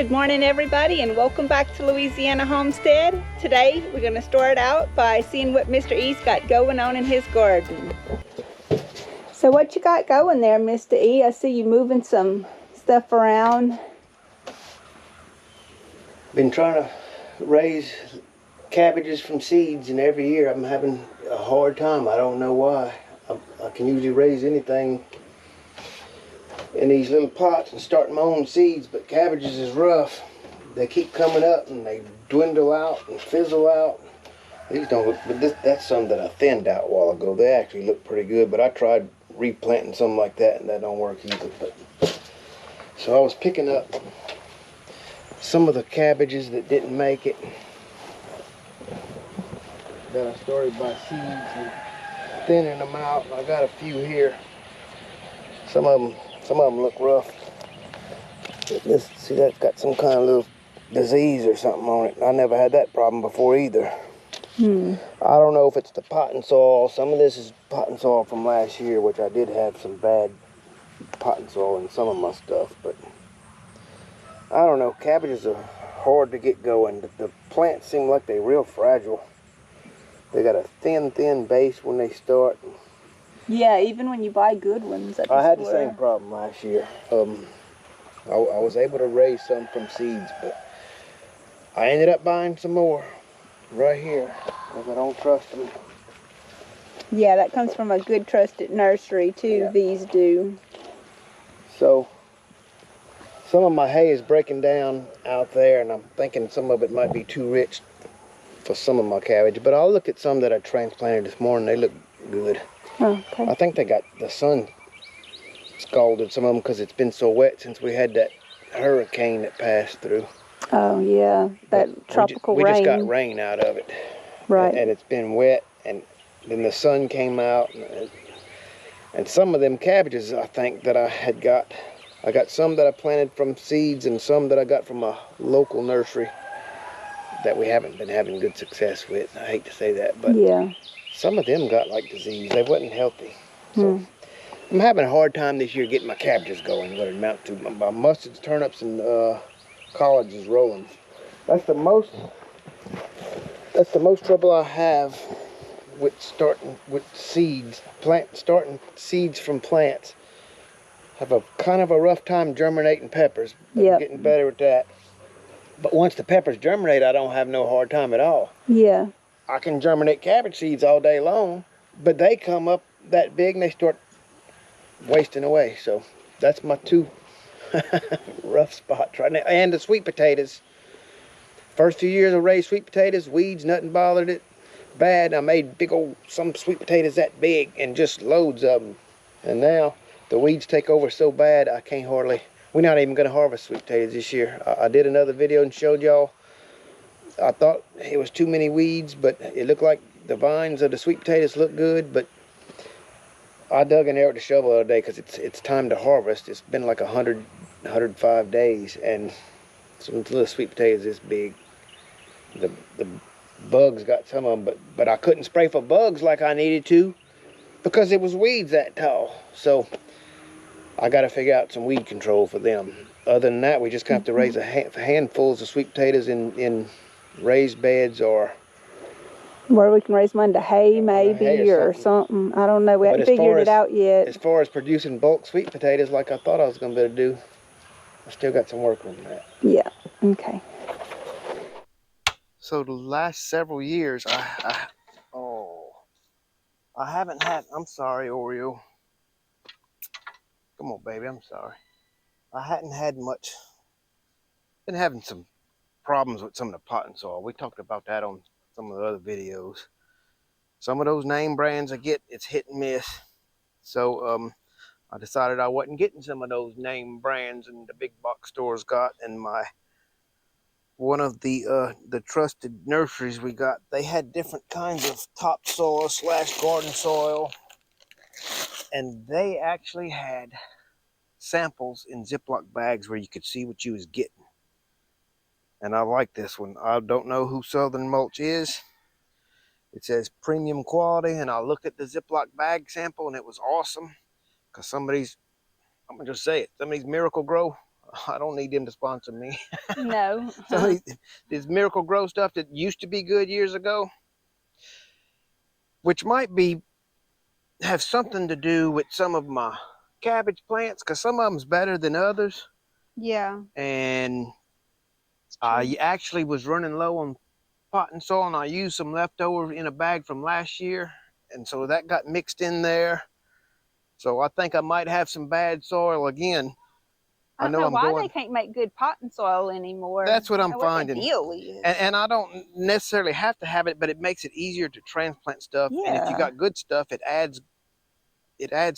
Good morning, everybody, and welcome back to Louisiana Homestead. Today we're going to start out by seeing what Mr. E's got going on in his garden. So what you got going there, Mr. E? I see you moving some stuff around. Been trying to raise cabbages from seeds, and every year I'm having a hard time. I don't know why. I can usually raise anything in these little pots and start my own seeds, but cabbages is rough. They keep coming up and they dwindle out and fizzle out. These don't look, but that's some that I thinned out a while ago. They actually look pretty good, but I tried replanting something like that and that don't work either. So I was picking up some of the cabbages that didn't make it, that I started by seeds, and thinning them out. I got a few here. Some of them look rough. See, that's got some kind of little disease or something on it. I never had that problem before either. I don't know if it's the potting soil. Some of this is potting soil from last year, which I did have some bad potting soil in some of my stuff, but I don't know. Cabbages are hard to get going. The plants seem like they're real fragile. They got a thin base when they start. Yeah, even when you buy good ones at the I had store. the same problem last year. I was able to raise some from seeds, but I ended up buying some more right here because I don't trust them. Yeah, that comes from a good trusted nursery too. Yeah. These do. So some of my hay is breaking down out there, and I'm thinking some of it might be too rich for some of my cabbage, but I'll look at some that I transplanted this morning. They look good. Okay. I think they got the sun scalded some of them because it's been so wet since we had that hurricane that passed through. Oh yeah, that tropical rain. We just got rain out of it. Right. And it's been wet, and then the sun came out, and some of them cabbages I think that I got some that I planted from seeds and some that I got from a local nursery that we haven't been having good success with. I hate to say that, but yeah, some of them got like disease. They wasn't healthy. So I'm having a hard time this year getting my cabbages going, what it amounts to. My mustards, turnips, and collards is rolling. That's the most trouble I have with starting with seeds, starting seeds from plants. Have a kind of a rough time germinating peppers, but I'm getting better at that. But once the peppers germinate, I don't have no hard time at all. Yeah. I can germinate cabbage seeds all day long, but they come up that big and they start wasting away. So that's my two rough spots right now. And the sweet potatoes. First few years I raised sweet potatoes, weeds, nothing bothered it bad. I made big old, some sweet potatoes that big and just loads of them. And now the weeds take over so bad I can't hardly, we're not even going to harvest sweet potatoes this year. I did another video and showed y'all. I thought it was too many weeds, but it looked like the vines of the sweet potatoes look good. But I dug in there with the shovel the other day because it's time to harvest. It's been like 105 days, and some little sweet potatoes this big. The bugs got some of them, but I couldn't spray for bugs like I needed to because it was weeds that tall. So I got to figure out some weed control for them. Other than that, we just have to raise handfuls of sweet potatoes in raised beds, or where we can raise them into hay maybe, hay or something. I don't know. We haven't figured it out yet. As far as producing bulk sweet potatoes like I thought I was going to be able to do, I still got some work on that. Yeah, okay. So the last several years, I haven't had, I'm sorry, Oreo. Come on, baby, I'm sorry. I hadn't had much, been having some problems with some of the potting soil. We talked about that on some of the other videos. Some of those name brands I get, it's hit and miss. So I decided I wasn't getting some of those name brands and the big box stores got, and one of the trusted nurseries we got, they had different kinds of topsoil / garden soil, and they actually had samples in Ziploc bags where you could see what you was getting. And I like this one. I don't know who Southern Mulch is. It says premium quality, and I looked at the Ziploc bag sample and it was awesome. Because some of these, I'm gonna just say it, some of these Miracle Grow, I don't need them to sponsor me. No. So this Miracle Grow stuff that used to be good years ago, which might have something to do with some of my cabbage plants, because some of them's better than others. Yeah. And I actually was running low on pot and soil, and I used some leftover in a bag from last year, and so that got mixed in there. So I think I might have some bad soil again. I don't know why they can't make good potting soil anymore. That's what I'm finding. finding. What the deal is. And I don't necessarily have to have it, but it makes it easier to transplant stuff. Yeah. And if you got good stuff, it adds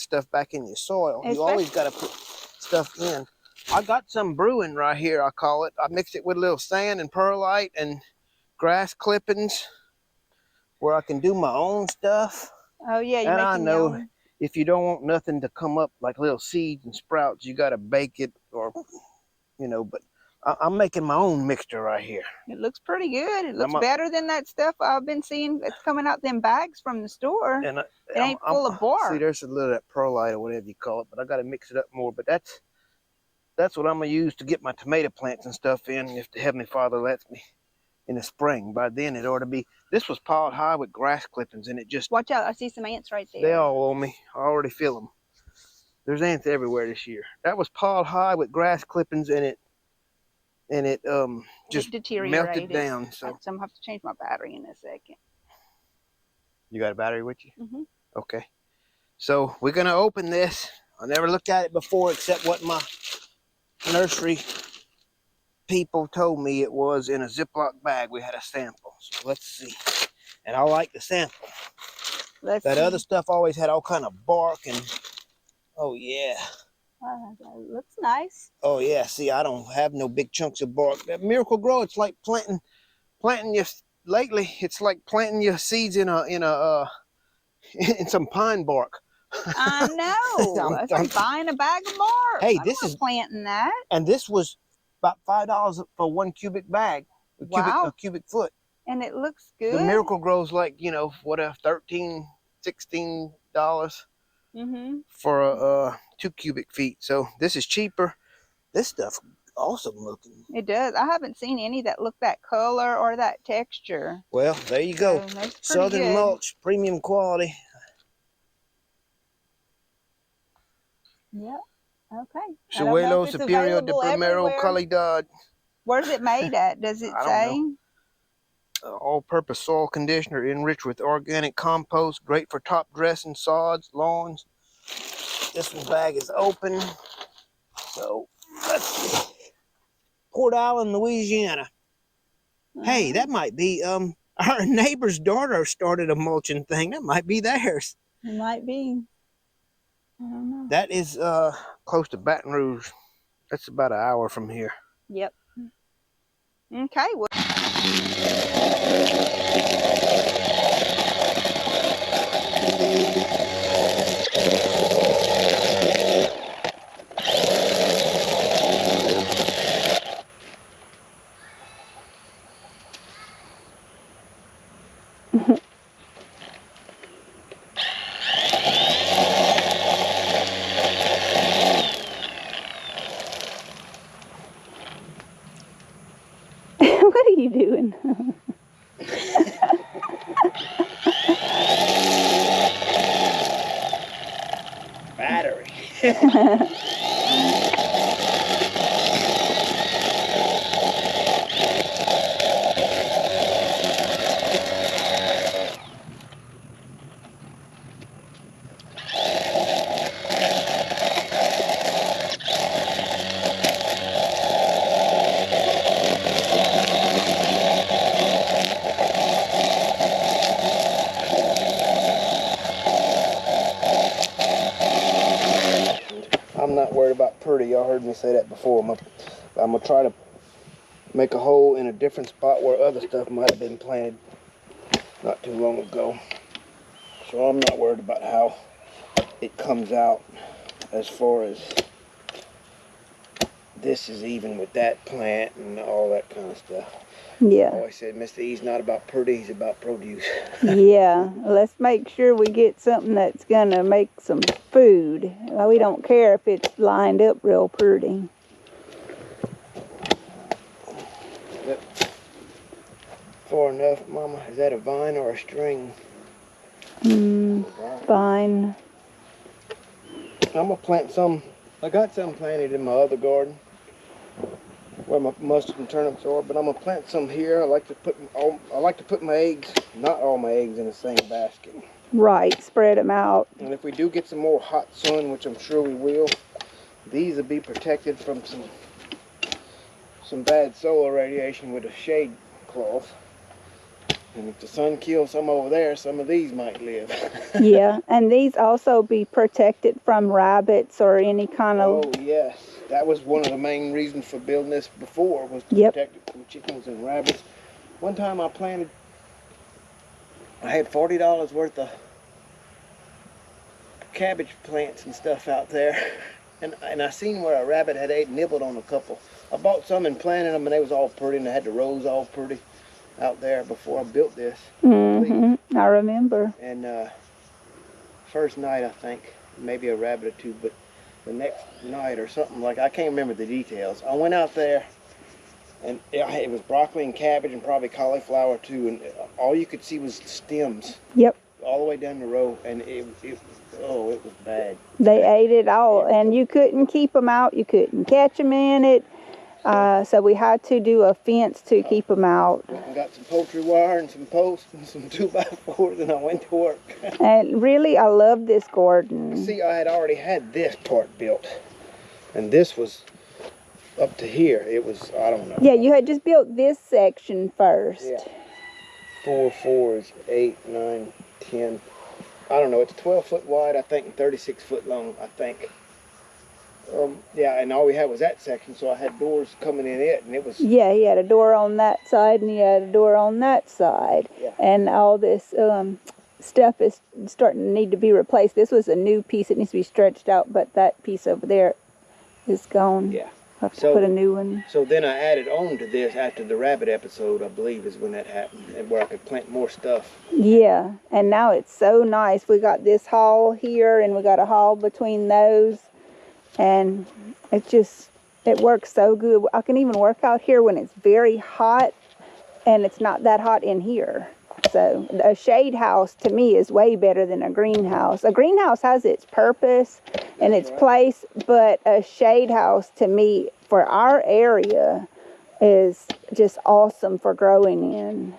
stuff back in your soil. You always got to put stuff in. I got some brewing right here, I call it. I mixed it with a little sand and perlite and grass clippings where I can do my own stuff. Oh yeah, and I know if you don't want nothing to come up like little seeds and sprouts, you got to bake it, or but I'm making my own mixture right here. It looks pretty good. It looks better than that stuff I've been seeing that's coming out them bags from the store. And it ain't full of bark. See, there's a little of that perlite or whatever you call it, but I got to mix it up more. But that's what I'm gonna use to get my tomato plants and stuff in, if the Heavenly Father lets me, in the spring. By then it ought to be. This was piled high with grass clippings, and it just. Watch out! I see some ants right there. They all on me. I already feel them. There's ants everywhere this year. That was piled high with grass clippings, and it just melted down. So I'm gonna have to change my battery in a second. You got a battery with you? Mm-hmm. Okay. So we're gonna open this. I never looked at it before, except what my nursery people told me it was in a Ziploc bag. We had a sample. So let's see. And I like the sample. That other stuff always had all kind of bark and. Oh yeah. That looks nice. Oh yeah. See, I don't have no big chunks of bark. That Miracle Grow, it's like planting your. Lately, it's like planting your seeds in some pine bark. I know. I'm buying a bag of bark. Hey, this is planting that. And this was about $5 for 1 cubic bag. A cubic foot. And it looks good. The Miracle Grow's like, $13, $16 for 2 cubic feet. So this is cheaper. This stuff awesome looking. It does. I haven't seen any that look that color or that texture. Well, there you go. Southern mulch, premium quality. Yep. Okay. Suelo Superior de Primero Calidad. Where's it made at? Does it say? All-purpose soil conditioner enriched with organic compost, great for top dressing, sods, lawns. This bag is open. So let's see. Port Island, Louisiana. Hey, that might be our neighbor's daughter started a mulching thing. That might be theirs. It might be. I don't know. That is close to Baton Rouge. That's about an hour from here. Yep. Okay. Well. What are you doing? Battery. I'm not worried about pretty. Y'all heard me say that before. I'm gonna try to make a hole in a different spot where other stuff might have been planted not too long ago. So I'm not worried about how it comes out as far as this is even with that plant and all that kind of stuff. Yeah. I always said Mr. E's not about pretty, he's about produce. Yeah, let's make sure we get something that's gonna make some food. Well, we don't care if it's lined up real pretty. far enough, Mama. Is that a vine or a string? Fine. I'm gonna plant some. I got some planted in my other garden where my mustard and turnips are, but I'm gonna plant some here. I like to put my eggs, not all my eggs, in the same basket. Right, spread them out. And if we do get some more hot sun, which I'm sure we will, these will be protected from some bad solar radiation with a shade cloth. And if the sun kills some over there, some of these might live. Yeah, and these also be protected from rabbits or any kind of... Oh, yes. That was one of the main reasons for building this before, was to protect it from chickens and rabbits. One time I had $40 worth of cabbage plants and stuff out there. And I seen where a rabbit had nibbled on a couple. I bought some and planted them, and they was all pretty, and they had the rows all pretty out there before I built this. I remember. And first night, I think, maybe a rabbit or two, but the next night or something, like, I can't remember the details. I went out there, and it was broccoli and cabbage and probably cauliflower too, and all you could see was stems. Yep. All the way down the row, and it was bad. They ate it all, and you couldn't keep them out. You couldn't catch them in it. So we had to do a fence to keep them out. I got some poultry wire and some posts and some 2x4s, and I went to work. And really, I love this garden. See, I had already had this part built, and this was up to here. It was, I don't know. Yeah, you had just built this section first. Yeah. 4 4s, 8, 9, 10. I don't know. It's 12 foot wide, I think, and 36 foot long, I think. Yeah, and all we had was that section, so I had doors coming in it, and it was... Yeah, he had a door on that side, and he had a door on that side. Yeah. And all this stuff is starting to need to be replaced. This was a new piece. It needs to be stretched out, but that piece over there is gone. Yeah. I'll have to put a new one. So then I added on to this after the rabbit episode, I believe, is when that happened, and where I could plant more stuff. Yeah, and now it's so nice. We got this hall here, and we got a hall between those. And it works so good. I can even work out here when it's very hot, and it's not that hot in here. So a shade house to me is way better than a greenhouse. A greenhouse has its purpose and its place, but a shade house to me for our area is just awesome for growing in.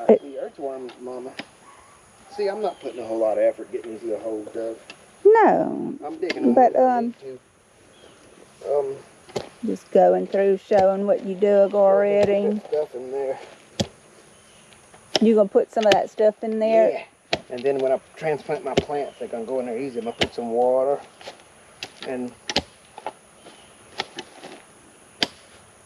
I see earthworms, Mama. See, I'm not putting a whole lot of effort getting these little holes dug. No. I'm digging them. But just going through showing what you dug already. Stuff in there. You gonna put some of that stuff in there? Yeah. And then when I transplant my plants, they're gonna go in there easy. I'm gonna put some water, and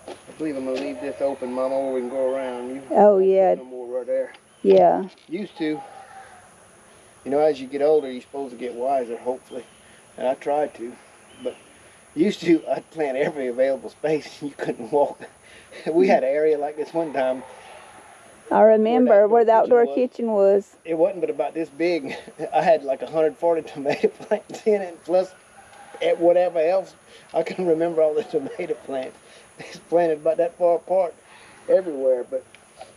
I believe I'm gonna leave this open, Mama, where we can go around. Oh yeah. No more right there. Yeah. Used to. You know, as you get older, you're supposed to get wiser, hopefully. And I tried to. But used to, I'd plant every available space, and you couldn't walk. We had an area like this one time. I remember where the outdoor kitchen was. It wasn't but about this big. I had like 140 tomato plants in it, plus whatever else. I can remember all the tomato plants. It's planted about that far apart everywhere. But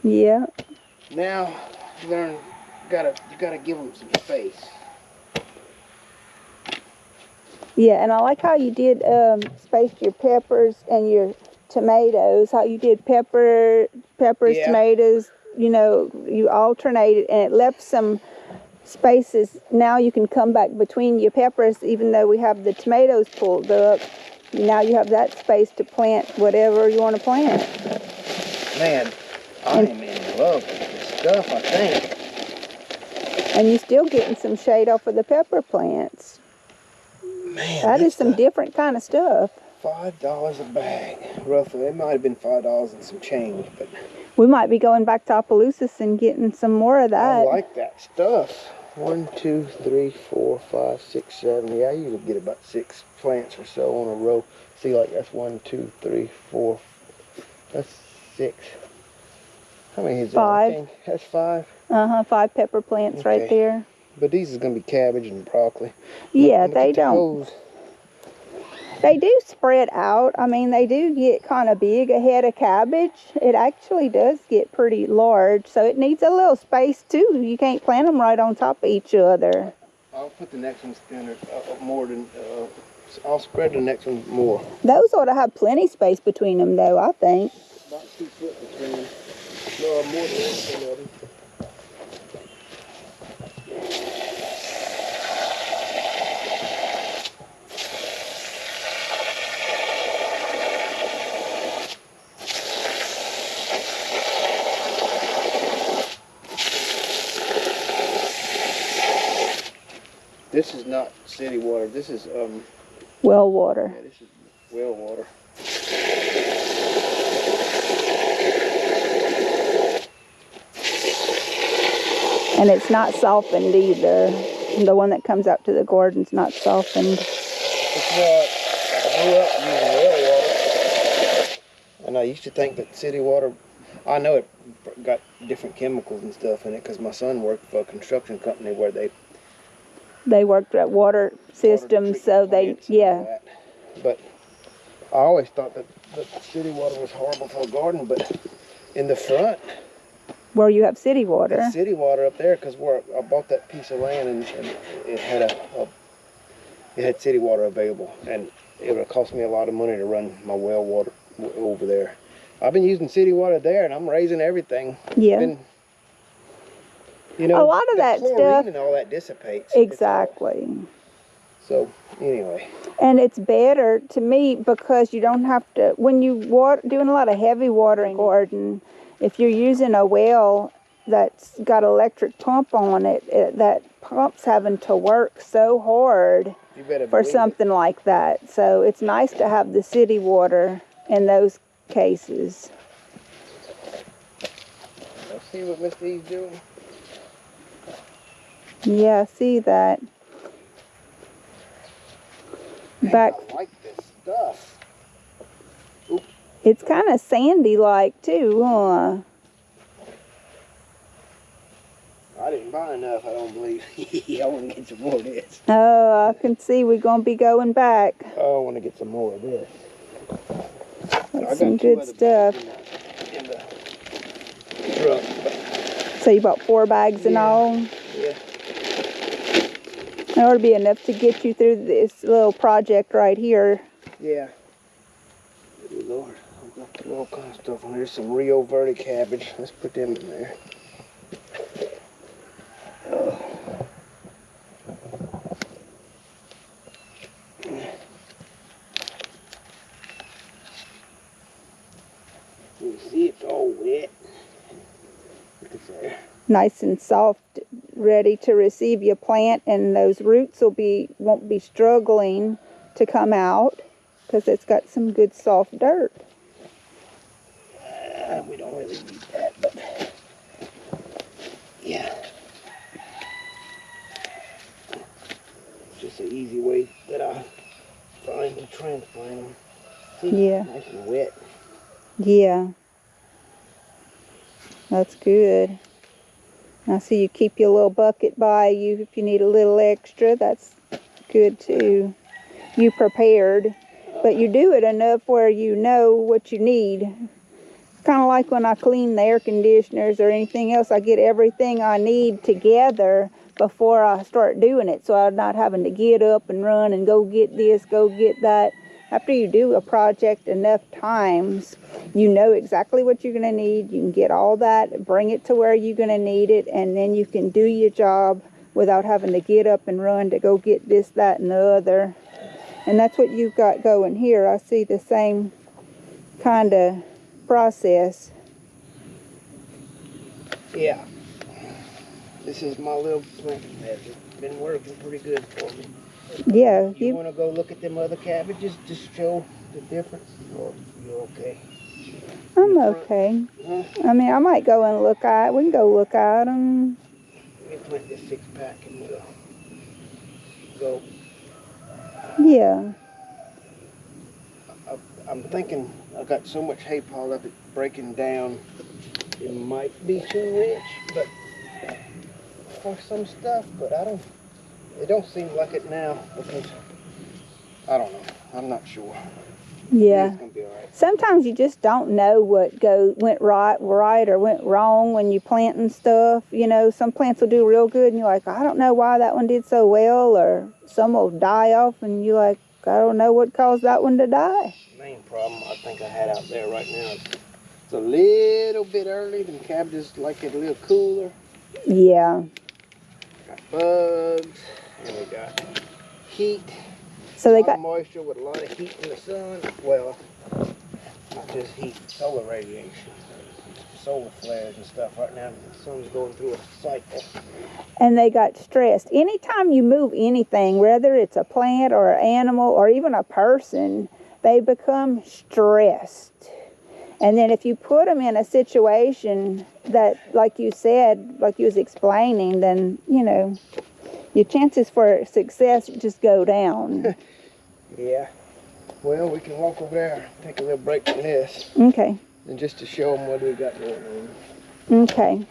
yeah. Now, you gotta give them some space. Yeah, and I like how you did space your peppers and your tomatoes. How you did peppers, yeah. Tomatoes. You know, you alternated, and it left some spaces. Now you can come back between your peppers, even though we have the tomatoes pulled up. Now you have that space to plant whatever you want to plant. Man, I am in love with this stuff, I think. And you're still getting some shade off of the pepper plants. Man, that is some different kind of stuff. $5 a bag, roughly. It might have been $5 and some change, but we might be going back to Opelousas and getting some more of that. I like that stuff. 1, 2, 3, 4, 5, 6, 7. Yeah, I usually get about 6 plants or so on a row. See, like that's 1, 2, 3, 4. That's 6. How many is that? 5. That's 5. 5 pepper plants right there. But these is gonna be cabbage and broccoli. Yeah, they don't. They do spread out. I mean, they do get kind of big. A head of cabbage, it actually does get pretty large. So it needs a little space too. You can't plant them right on top of each other. I'll put the next one thinner, more than, I'll spread the next one more. Those ought to have plenty space between them though, I think. About 2 foot between them. No, more than 1 foot of them. This is not city water. This is Well water. yeah, this is well water. And it's not softened either. The one that comes out to the garden's not softened. It's what I grew up using well water, and I used to think that city water. I know it got different chemicals and stuff in it because my son worked for a construction company where They worked at water systems, so they, yeah. But I always thought that city water was horrible for a garden, but in the front, Where you have city water. it's city water up there because where I bought that piece of land and it had it had city water available, and it would have cost me a lot of money to run my well water over there. I've been using city water there, and I'm raising everything. Yeah. You know, A lot of the that chlorine stuff- and all that dissipates. Exactly. So anyway, And it's better to me because you don't have to, when you doing a lot of heavy watering garden, if you're using a well that's got an electric pump on it, that pump's having to work so hard you better for believe something like that. So it's nice to have the city water in those cases. Let's see what Miss E's doing. Yeah, I see that. Man, Back, I like this stuff. it's kind of sandy-like too, huh? I didn't buy enough, I don't believe. I want to get some more of this. Oh, I can see we're going to be going back. I want to get some more of this. That's some good stuff. In the truck. So you bought 4 bags in all? Yeah. That ought to be enough to get you through this little project right here. Yeah. Good Lord. I've got all kinds of stuff on here. Some Rio Verde cabbage. Let's put them in there. You see, it's all wet. Look at there. Nice and soft, ready to receive your plant, and those roots won't be struggling to come out because it's got some good soft dirt. We don't really need that, but yeah. It's just an easy way that I find to transplant them. See, Yeah. nice and wet. Yeah. That's good. I see you keep your little bucket by you if you need a little extra. That's good too. You prepared, but you do it enough where you know what you need. It's kind of like when I clean the air conditioners or anything else. I get everything I need together before I start doing it, so I'm not having to get up and run and go get this, go get that. After you do a project enough times, you know exactly what you're going to need. You can get all that, bring it to where you're going to need it, and then you can do your job without having to get up and run to go get this, that, and the other. And that's what you've got going here. I see the same kind of process. Yeah. This is my little planting bed. It's been working pretty good for me. Yeah. You want to go look at them other cabbages to show the difference? Or you okay? I'm okay. Huh? I mean, I might go and look at. We can go look at them. Let me plant this 6-pack and we'll go. Yeah. I'm thinking I got so much hay piled up it's breaking down. It might be too rich, but for some stuff, but it don't seem like it now because I don't know. I'm not sure. Yeah. It's gonna be all right. Sometimes you just don't know what went right or went wrong when you planting stuff. You know, some plants will do real good, and you're like, I don't know why that one did so well, or some will die off, and you're like, I don't know what caused that one to die. The main problem I think I had out there right now is it's a little bit early. The cabbages like it a little cooler. Yeah. Got bugs, and we got heat. So A they lot got of moisture with a lot of heat in the sun. Well, not just heat, solar radiation, solar flares and stuff. Right now, the sun's going through a cycle. and they got stressed. Anytime you move anything, whether it's a plant or an animal or even a person, they become stressed. And then if you put them in a situation that, like you said, like you was explaining, then, you know, your chances for success just go down. Yeah. Well, we can walk over there, take a little break from this, Okay. and just to show them what we got going on. Okay.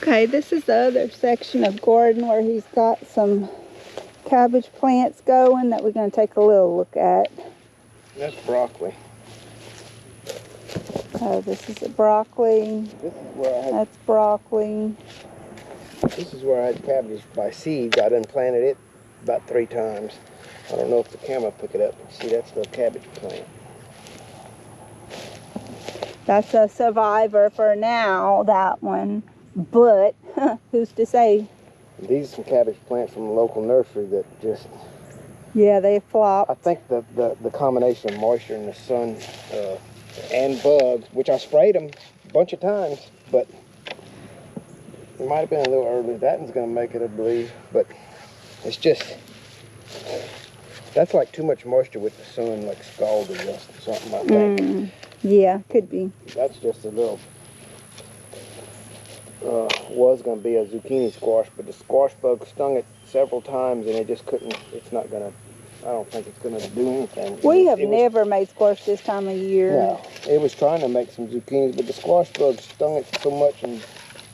Okay, this is the other section of Gordon where he's got some cabbage plants going that we're going to take a little look at. That's broccoli. This is a broccoli. This is where I had. That's broccoli. This is where I had cabbages by seed. I done planted it about 3 times. I don't know if the camera pick it up. See, that's the cabbage plant. That's a survivor for now, that one. But who's to say? These are some cabbage plants from a local nursery that just. Yeah, they flop. I think the combination of moisture and the sun and bugs, which I sprayed them a bunch of times, but it might have been a little early. That one's going to make it, I believe, but it's just, that's like too much moisture with the sun, like scalded us or something, I think. Yeah, could be. That's just a little, was going to be a zucchini squash, but the squash bug stung it several times and it just couldn't, it's not going to, I don't think it's going to do anything. We have never made squash this time of year. No, it was trying to make some zucchinis, but the squash bugs stung it so much and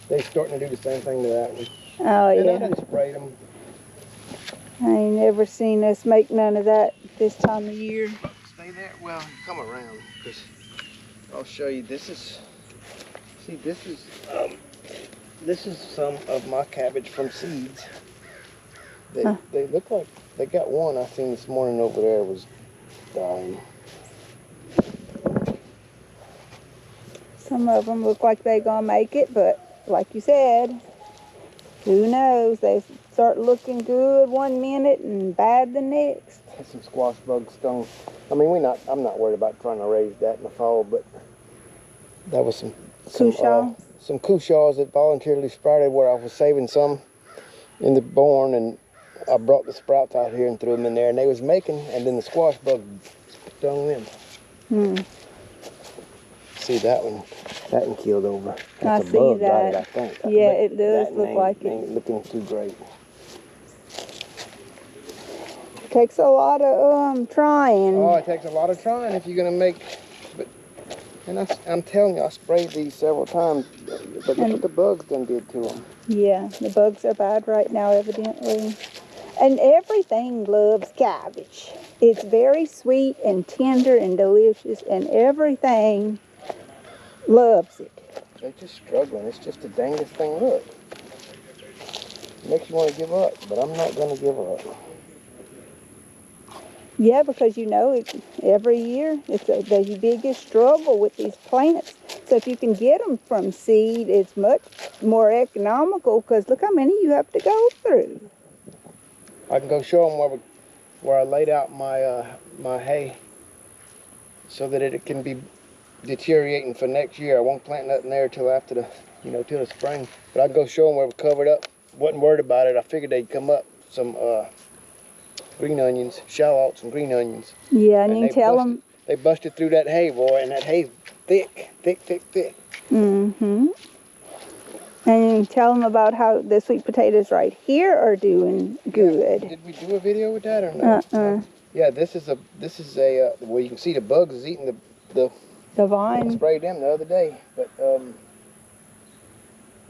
they're starting to do the same thing to that one. Oh, And yeah. I done sprayed them. I ain't never seen us make none of that this time of year. Stay there? Well, come around, because I'll show you. This is, see, this is some of my cabbage from seeds. They look like, they got one I seen this morning over there was dying. Some of them look like they gonna make it, but like you said, who knows? They start looking good one minute and bad the next. Some squash bugs stung. I mean, I'm not worried about trying to raise that in the fall, but that was some cushaws that voluntarily sprouted where I was saving some in the barn, and I brought the sprouts out here and threw them in there, and they was making, and then the squash bug stung them. See that one killed over. That's I a see bug, that. I think. Yeah, it does look like it. Ain't looking too great. Takes a lot of trying. Oh, it takes a lot of trying if you're gonna make. But and I'm telling you, I sprayed these several times, but look what the bugs done did to them. Yeah, the bugs are bad right now, evidently. And everything loves cabbage. It's very sweet and tender and delicious, and everything loves it. They're just struggling. It's just the dangest thing. Look, makes you want to give up, but I'm not gonna give up. Yeah, because you know, every year it's the biggest struggle with these plants. So if you can get them from seed, it's much more economical, because look how many you have to go through. I can go show them where I laid out my my hay so that it can be deteriorating for next year. I won't plant nothing there till after till the spring. But I can go show them where we covered up. Wasn't worried about it. I figured they'd come up. Some green onions, shallots and green onions. Yeah, and you tell them. They busted through that hay, boy, and that hay's thick, thick, thick, thick. Mm-hmm. And you tell them about how the sweet potatoes right here are doing good. Did we do a video with that or no? Yeah, this is a well, you can see the bugs is eating the vine. I sprayed them the other day, but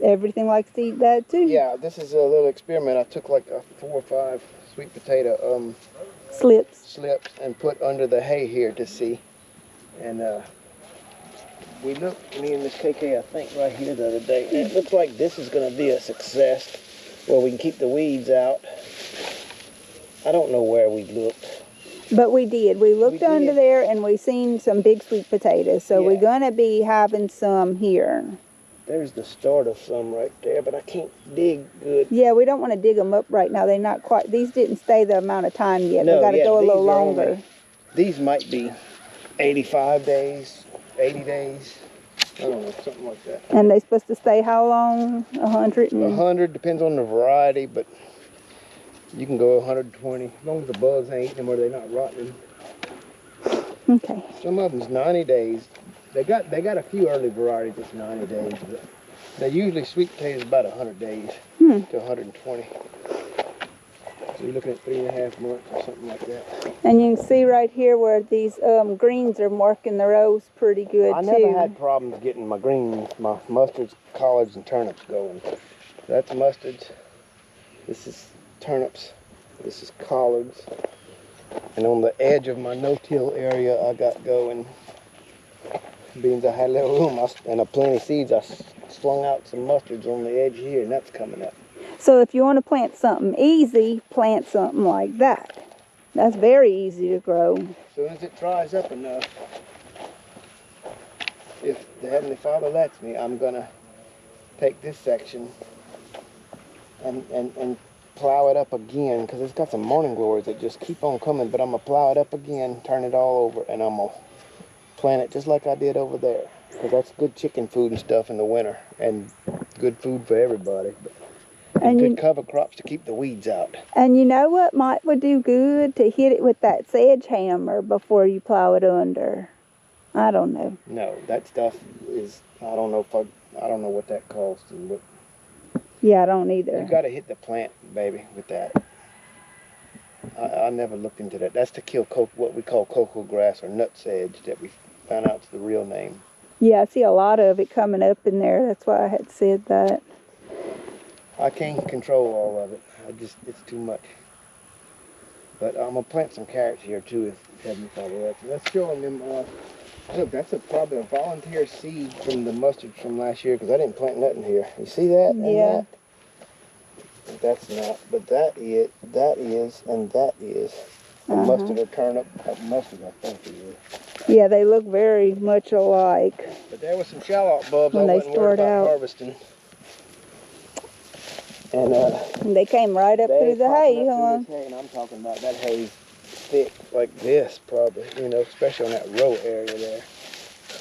everything likes to eat that too. Yeah, this is a little experiment. I took like 4 or 5 sweet potato Slips. slips and put under the hay here to see. And we looked, me and Miss KK, I think, right here the other day, and it looks like this is going to be a success where we can keep the weeds out. I don't know where we looked. But we did. We looked We under did. there and we seen some big sweet potatoes. So Yeah. we're going to be having some here. There's the start of some right there, but I can't dig good. Yeah, we don't want to dig them up right now. They're not quite, these didn't stay the amount of time yet. No, They got to yeah, go a little these are longer. only- These might be 85 days, 80 days. I don't know, something like that. And they're supposed to stay how long? 100? 100 depends on the variety, but you can go 120 as long as the bugs ain't eating them or they're not rotting. Okay. Some of them's 90 days. They got a few early varieties that's 90 days, but they usually sweet potatoes about 100 days to 120. So you're looking at 3.5 months or something like that. And you can see right here where these greens are marking the rows pretty good I too. never had problems getting my greens, my mustards, collards, and turnips going. That's mustards. This is turnips. This is collards. And on the edge of my no-till area, I got going beans. I had a little room and a plenty of seeds. I slung out some mustards on the edge here, and that's coming up. So if you want to plant something easy, plant something like that. That's very easy to grow. As soon as it dries up enough, if the Heavenly Father lets me, I'm gonna take this section and plow it up again, because it's got some morning glories that just keep on coming, but I'm gonna plow it up again, turn it all over, and I'm gonna plant it just like I did over there, because that's good chicken food and stuff in the winter, and good food for everybody. And good cover crops to keep the weeds out. And you know what would do good? To hit it with that sledgehammer before you plow it under. I don't know. No, that stuff is, I don't know what that costs. And what, yeah, I don't either. You got to hit the plant, baby, with that. I never looked into that. That's to kill what we call cocoa grass or nut sedge that we found out is the real name. Yeah, I see a lot of it coming up in there. That's why I had said that. I can't control all of it. It's too much. But I'm gonna plant some carrots here too, if Heavenly Father lets me. Let's show them. Look, that's probably a volunteer seed from the mustard from last year, because I didn't plant nothing here. You see that? Yeah. And that? That's not, but that is, and that is. A mustard or turnip, mustard I think it is. Yeah, they look very much alike. But there was some shallot bulbs when I they wasn't worried about harvesting. And they came right up through the hay, huh? And I'm talking about that hay's thick like this, probably, especially on that row area there.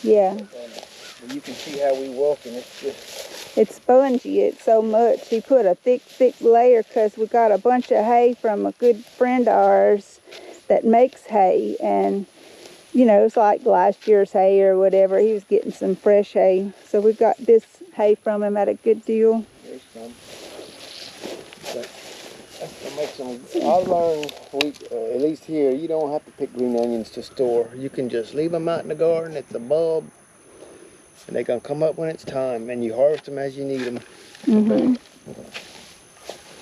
Yeah. And you can see how we walk, and it's just... It's spongy, it's so much. He put a thick layer, because we got a bunch of hay from a good friend of ours that makes hay. And, it's like last year's hay or whatever. He was getting some fresh hay. So we got this hay from him at a good deal. There's some. But that's gonna make some. I learned, at least here, you don't have to pick green onions to store. You can just leave them out in the garden. It's a bulb, and they're gonna come up when it's time, and you harvest them as you need them. Mm-hmm.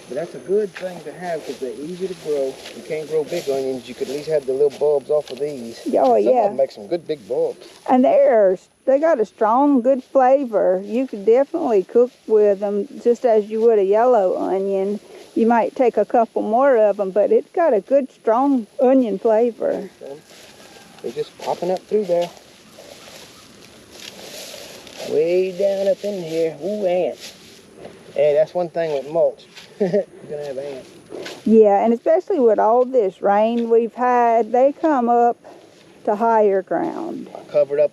But that's a good thing to have, because they're easy to grow. You can't grow big onions. You could at least have the little bulbs off of these. Oh, and some yeah. of them make some good big bulbs. And they got a strong, good flavor. You could definitely cook with them just as you would a yellow onion. You might take a couple more of them, but it's got a good, strong onion flavor. They're just popping up through there. Way down up in here. Ooh, ants. Hey, that's one thing with mulch. You're going to have ants. Yeah, and especially with all this rain we've had, they come up to higher ground. I covered up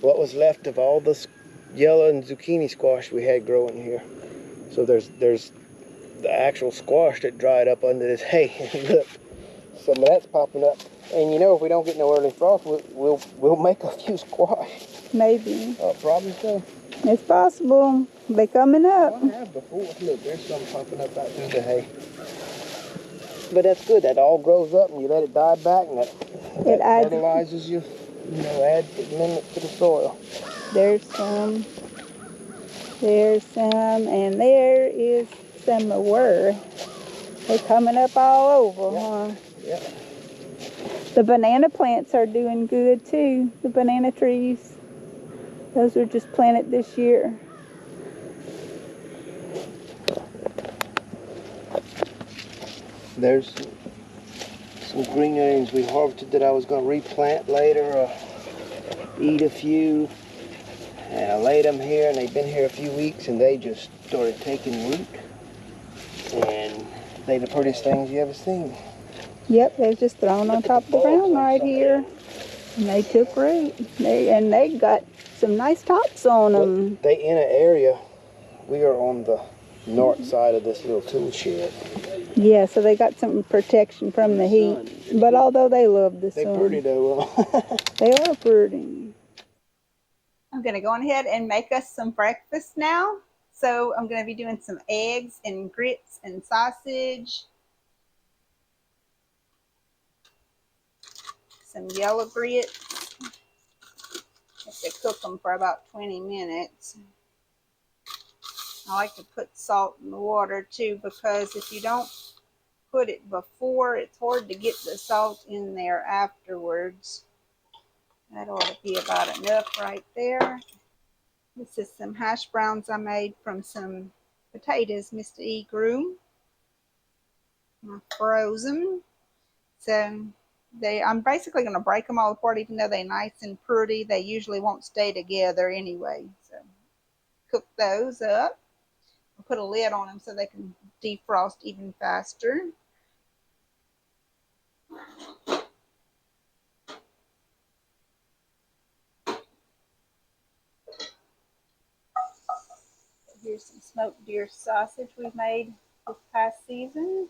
what was left of all the yellow and zucchini squash we had growing here. So there's the actual squash that dried up under this hay. Look, some of that's popping up. And if we don't get no early frost, we'll make a few squash. Maybe. Probably so. It's possible. They're coming up. I have before. Look, there's some popping up out through the hay. But that's good. That all grows up, and you let it die back, and that fertilizes you. Adds amendment to the soil. There's some. There's some, and there is some more. They're coming up all over, huh? Yep. The banana plants are doing good too. The banana trees. Those were just planted this year. There's some green onions we harvested that I was going to replant later, eat a few. And I laid them here, and they've been here a few weeks, and they just started taking root. And they're the prettiest things you ever seen. Yep, they're just thrown on top of the ground right here. And they took root. They got some nice tops on them. But they in an area. We are on the north side of this little tool shed. Yeah, so they got some protection from the heat. But although they love the sun. They're pretty though. They are pretty. I'm going to go on ahead and make us some breakfast now. So I'm going to be doing some eggs and grits and sausage. Some yellow grits. I have to cook them for about 20 minutes. I like to put salt in the water too, because if you don't put it before, it's hard to get the salt in there afterwards. That ought to be about enough right there. This is some hash browns I made from some potatoes Mr. E grew. I froze them. So I'm basically going to break them all apart, even though they're nice and pretty. They usually won't stay together anyway. So cook those up. I'll put a lid on them so they can defrost even faster. Here's some smoked deer sausage we made this past season.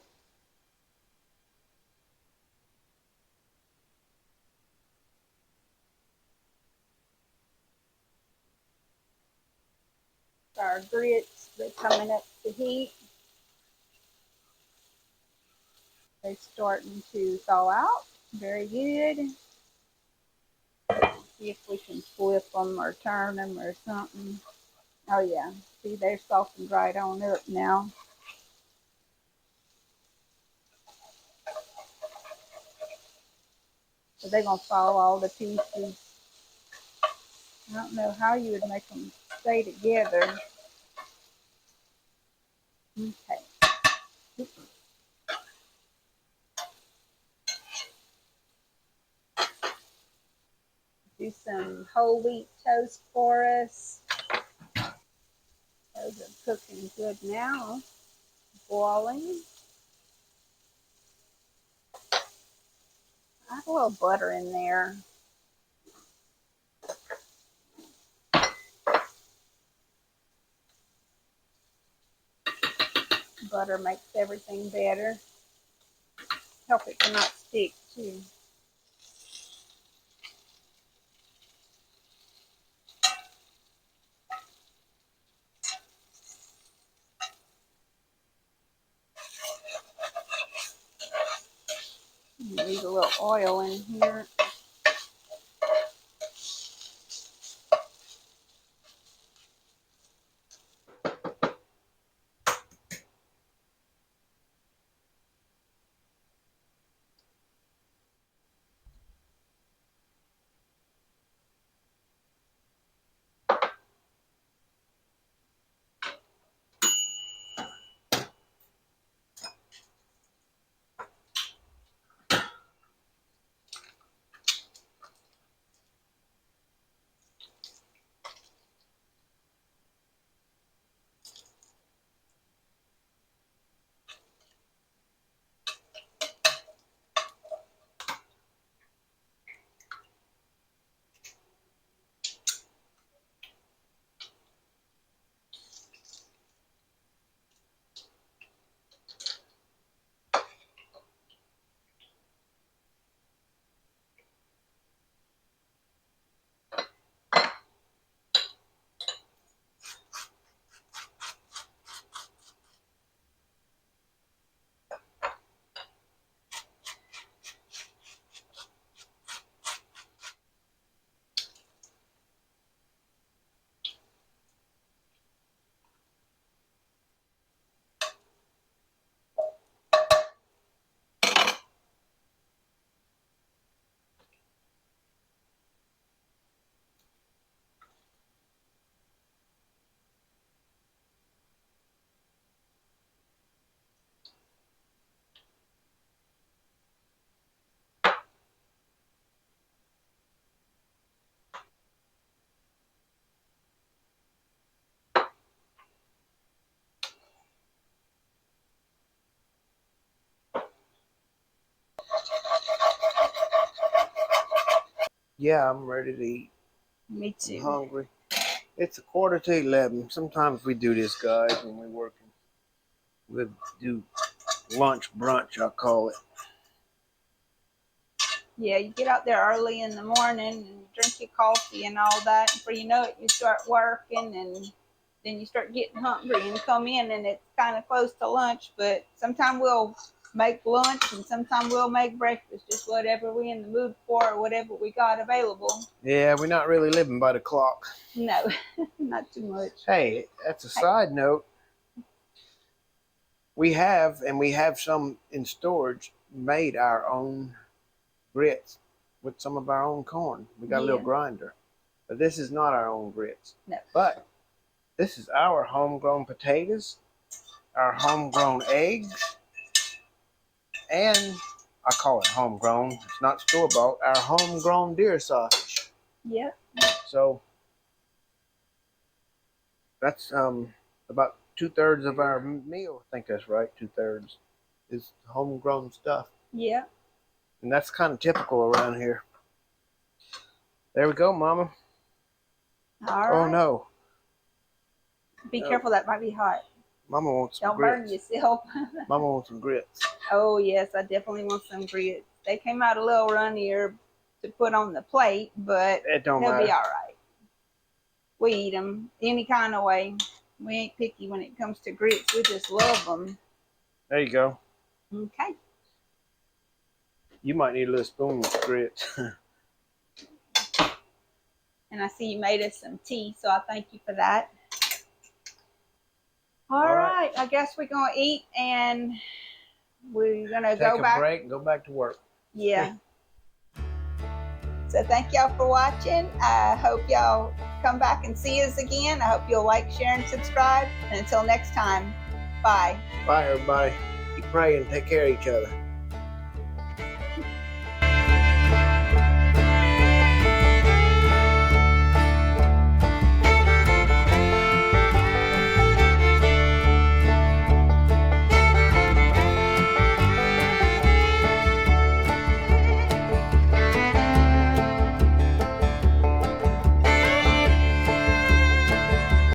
Our grits, they're coming up to heat. They're starting to thaw out. Very good. See if we can flip them or turn them or something. Oh yeah, see, they're softened right on up now. So they're going to fall all to pieces. I don't know how you would make them stay together. Okay. Do some whole wheat toast for us. Those are cooking good now. Boiling. I have a little butter in there. Butter makes everything better. Help it to not stick too. Leave a little oil in here. Yeah, I'm ready to eat. Me I'm too. hungry. It's 11:15. Sometimes we do this, guys, when we're working. We do lunch brunch, I call it. Yeah, you get out there early in the morning and drink your coffee and all that. And before you know it, you start working and then you start getting hungry and come in and it's kind of close to lunch. But sometimes we'll make lunch and sometimes we'll make breakfast, just whatever we're in the mood for or whatever we got available. Yeah, we're not really living by the clock. No, not too much. Hey, that's a side note. We have some in storage, made our own grits with some of our own corn. We got a little grinder. But this is not our own grits. No. But this is our homegrown potatoes, our homegrown eggs, and I call it homegrown. It's not store-bought. Our homegrown deer sausage. Yep. So that's about 2/3 of our meal. I think that's right. 2/3 is homegrown stuff. Yeah. And that's kind of typical around here. There we go, Mama. All right. Oh no. Be careful, that might be hot. Mama wants some Don't grits. burn yourself. Mama wants some grits. Oh yes, I definitely want some grits. They came out a little runnier to put on the plate, but It don't they'll matter. be all right. We eat them any kind of way. We ain't picky when it comes to grits. We just love them. There you go. Okay. You might need a little spoon with grits. And I see you made us some tea, so I thank you for that. All right. I guess we're going to eat and we're going to go back. Take a break and go back to work. Yeah. So thank y'all for watching. I hope y'all come back and see us again. I hope you'll like, share, and subscribe. And until next time, bye. Bye, everybody. Keep praying. Take care of each other.